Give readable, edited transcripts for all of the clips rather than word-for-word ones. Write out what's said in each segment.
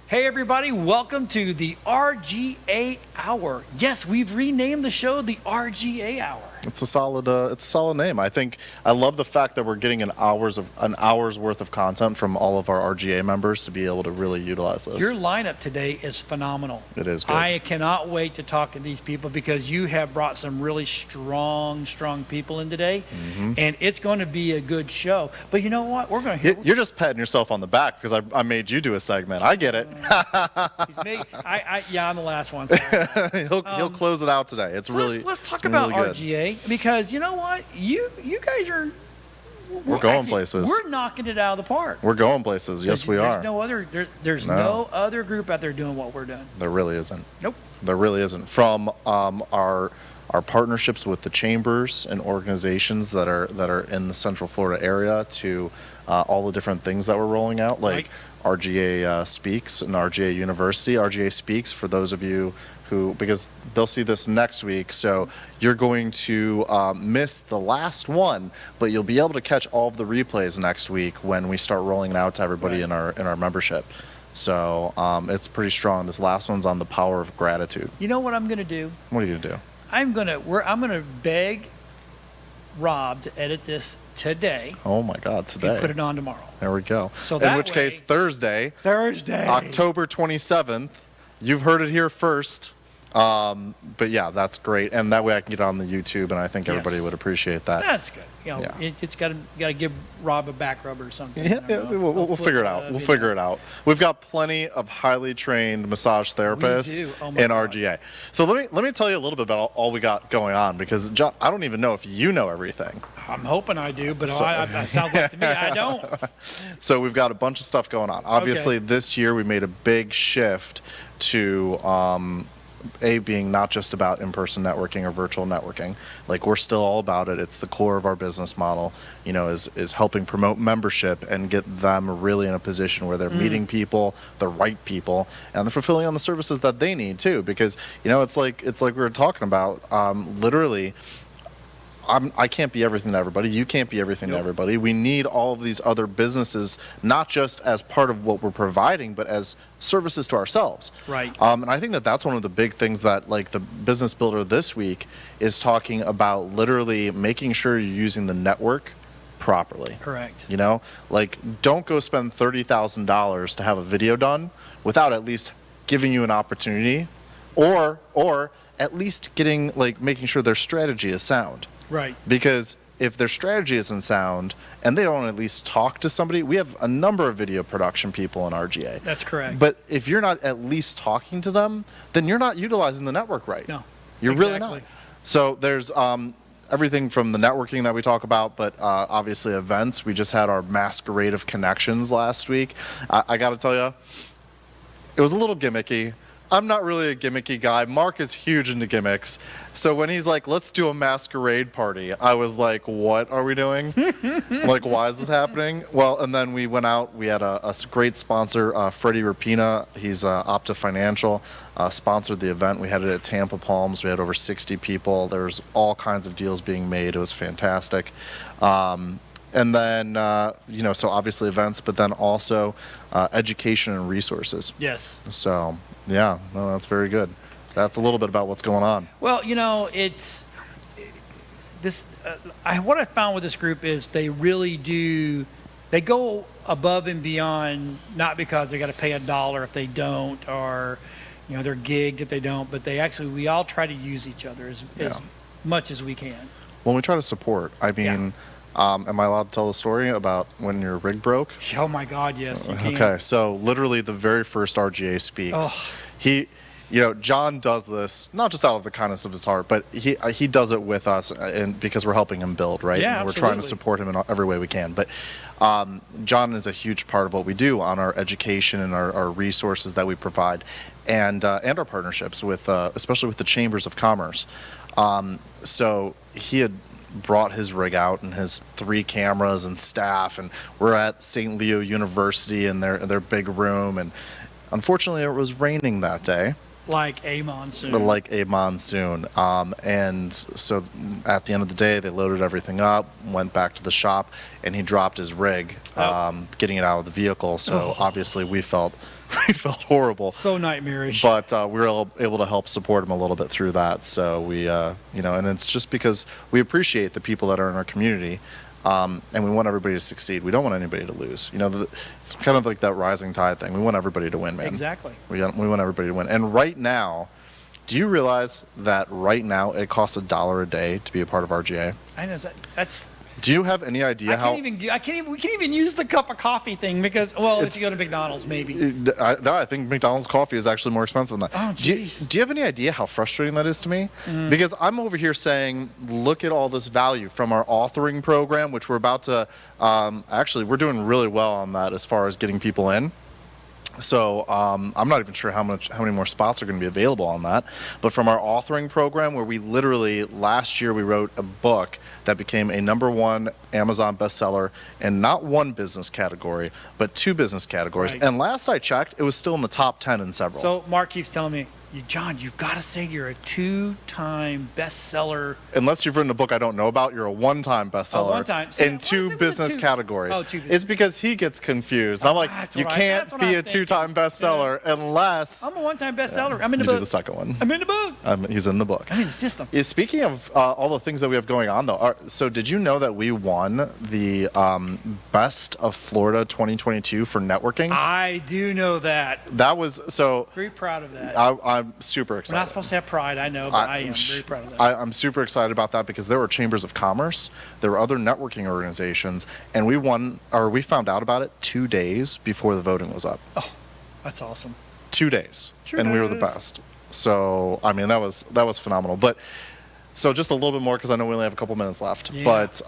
Hey everybody, welcome to the RGA Hour. Yes, we've renamed the show the RGA Hour. It's a solid name. I love the fact that we're getting an hour's worth of content from all of our RGA members to be able to really utilize this. Your lineup today is phenomenal. It is good. I cannot wait to talk to these people because you have brought some really strong people in today, and it's going to be a good show. But you know what? We're going to hear. You're just patting yourself on the back because I made you do a segment. I get it. I'm the last one. So. He'll close it out today. Let's talk about really RGA because you know what? You guys are. We're going places. We're knocking it out of the park. We're going places. Yes, we are. There's no other group out there doing what we're doing. There really isn't. Nope. There really isn't. From our partnerships with the chambers and organizations that are in the Central Florida area to all the different things that we're rolling out, like RGA Speaks and RGA University. RGA Speaks, for those of you because they'll see this next week, so you're going to miss the last one, but you'll be able to catch all of the replays next week when we start rolling it out to everybody in our membership. So it's pretty strong. This last one's on the power of gratitude. You know what I'm going to do? What are you going to do? I'm going to beg Rob to edit this today. Oh my God, today. And put it on tomorrow. There we go. So in which case, Thursday, October 27th, you've heard it here first. But yeah, that's great, and that way I can get on the YouTube, and I think everybody would appreciate that. That's good. It's got to give Rob a back rub or something. We'll figure it out. We'll figure it out. We've got plenty of highly trained massage therapists in RGA. So let me tell you a little bit about all we got going on, because John, I don't even know if you know everything. I'm hoping I do, but it sounds like to me I don't. So we've got a bunch of stuff going on. Obviously, this year we made a big shift to being not just about in-person networking or virtual networking. Like, we're still all about it. It's the core of our business model, is helping promote membership and get them really in a position where they're meeting people, the right people, and they're fulfilling on the services that they need too. Because, it's like we were talking about, literally, I can't be everything to everybody. You can't be everything to everybody. We need all of these other businesses, not just as part of what we're providing, but as services to ourselves. Right. And I think that's one of the big things that, like, the business builder this week is talking about, literally making sure you're using the network properly. Correct. Don't go spend $30,000 to have a video done without at least giving you an opportunity, or at least making sure their strategy is sound. Right. Because if their strategy isn't sound and they don't at least talk to somebody, we have a number of video production people in RGA. That's correct. But if you're not at least talking to them, then you're not utilizing the network right. No. You're really not. So there's everything from the networking that we talk about, but obviously events. We just had our Masquerade of Connections last week. I got to tell you, it was a little gimmicky. I'm not really a gimmicky guy. Mark is huge into gimmicks. So when he's like, let's do a masquerade party, I was like, what are we doing? Why is this happening? Well, and then we went out. We had a great sponsor, Freddie Rapina. He's Opta Financial, sponsored the event. We had it at Tampa Palms. We had over 60 people. There's all kinds of deals being made. It was fantastic. And then, so obviously events, but then also education and resources. Yes. So, yeah, no, that's very good. That's a little bit about what's going on. Well, it's this. What I found with this group is they really do. They go above and beyond, not because they got to pay $1 if they don't, or they're gigged if they don't. But we all try to use each other as much as we can. When we try to support, I mean. Am I allowed to tell the story about when your rig broke? Oh my God, yes, you can. Okay, so literally the very first RGA Speaks, John does this not just out of the kindness of his heart, but he does it with us, and because we're helping him build, right? Yeah, and we're trying to support him in every way we can. But John is a huge part of what we do on our education and our resources that we provide, and our partnerships with, especially with the chambers of commerce. So he had brought his rig out and his 3 cameras and staff, and we're at St. Leo University in their big room, and unfortunately it was raining that day, Like a monsoon. like a monsoon. And so at the end of the day, they loaded everything up, went back to the shop, and he dropped his rig, getting it out of the vehicle. So obviously we felt horrible. So nightmarish. But we were able to help support him a little bit through that. So we, and it's just because we appreciate the people that are in our community. And we want everybody to succeed. We don't want anybody to lose. It's kind of like that rising tide thing. We want everybody to win, man. Exactly. We want everybody to win. And right now, do you realize that right now it costs $1 a day to be a part of RGA? I know that's. Do you have any idea we can't even use the cup of coffee thing because, if you go to McDonald's, maybe. No, I think McDonald's coffee is actually more expensive than that. Oh, jeez. Do you have any idea how frustrating that is to me? Because I'm over here saying, look at all this value from our authoring program, which we're about to, actually, we're doing really well on that as far as getting people in. So I'm not even sure how many more spots are going to be available on that. But from our authoring program, where we literally last year we wrote a book that became a #1 Amazon bestseller in not one business category, but 2 business categories. Right. And last I checked, it was still in the top 10 in several. So Mark keeps telling me, John, you've got to say you're a 2-time bestseller. Unless you've written a book I don't know about, you're a 1-time bestseller one-time. in 2 business categories. Oh, 2 business. It's because he gets confused. And I'm like, you can't be a 2-time bestseller unless... I'm a 1-time bestseller. I'm in the you book. do the second one. I'm in the book. He's in the book. I'm in the system. Speaking of all the things that we have going on, though, so did you know that we won the Best of Florida 2022 for networking? I do know that. That was so. Very proud of that. I'm super We're excited. not supposed to have pride, I know, but I am very proud of that. I'm super excited about that because there were chambers of commerce, there were other networking organizations, and we found out about it 2 days before the voting was up. Oh, that's awesome. 2 days, Sure and we were the is. best. So I mean that was phenomenal. But so just a little bit more because I know we only have a couple minutes left. Yeah. But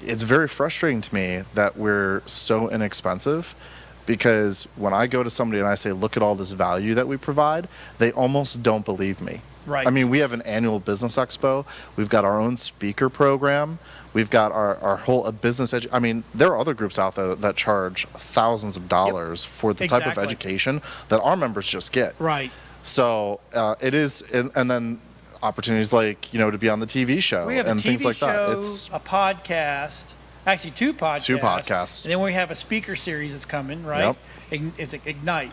it's very frustrating to me that we're so inexpensive. Because when I go to somebody and I say, look at all this value that we provide, they almost don't believe me. Right. I mean, we have an annual business expo. We've got our own speaker program. We've got our whole business I mean, there are other groups out there that charge thousands of dollars for the type of Exactly. education that our members just get. Right. So it is, and then opportunities like, to be on the TV show We have and a TV things like show, that. It's a podcast, actually 2 podcasts. 2 podcasts. And then we have a speaker series that's coming, right? It's Ignite.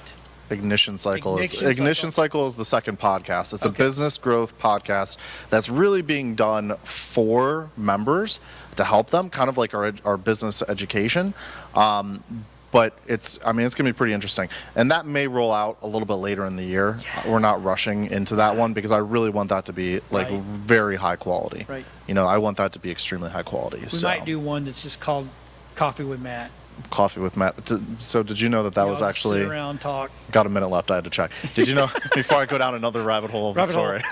Ignition Cycle Ignition Cycle is the second podcast. It's a Okay. business growth podcast that's really being done for members to help them, kind of like our business education. But it's going to be pretty interesting. And that may roll out a little bit later in the year. Yeah. We're not rushing into that one because I really want that to be like Right. very high quality. Right. I want that to be extremely high quality. We might do one that's just called Coffee with Matt. Coffee with Matt. So did you know that was Just actually... sit around, talk. Got a minute left. I had to check. Did you know, before I go down another rabbit hole of the story,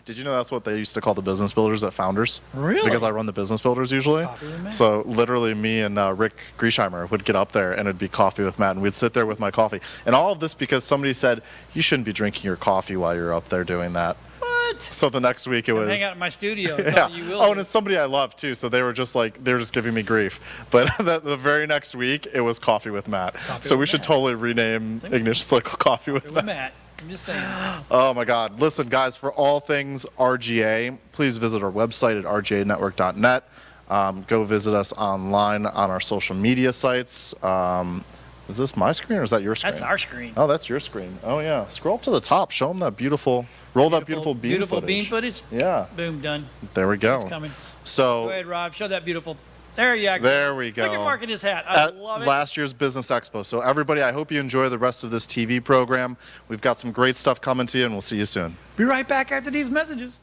did you know that's what they used to call the business builders at Founders? Really? Because I run the business builders usually. Coffee with Matt. So literally me and Rick Griesheimer would get up there and it'd be Coffee with Matt and we'd sit there with my coffee. And all of this because somebody said, you shouldn't be drinking your coffee while you're up there doing that. What? So the next week it was... Hang out in my studio. Yeah. You will Oh, do. and it's somebody I love too. So they were just giving me grief. But the very next week it was Coffee with Matt. So with we should Matt. totally rename Ignition Cycle Coffee with With Matt. Matt. I'm just saying. Oh my God. Listen, guys, for all things RGA, please visit our website at rganetwork.net. Go visit us online on our social media sites. Is this my screen or is that your screen? That's our screen. Oh, that's your screen. Oh, yeah. Scroll up to the top. Show them that beautiful bean footage. Yeah. Boom, done. There we go. It's coming. So Go ahead, Rob. Show that beautiful. There you go. there we go. Look at Mark in his hat. I At love it. last year's Business Expo. So everybody, I hope you enjoy the rest of this TV program. We've got some great stuff coming to you, and we'll see you soon. Be right back after these messages.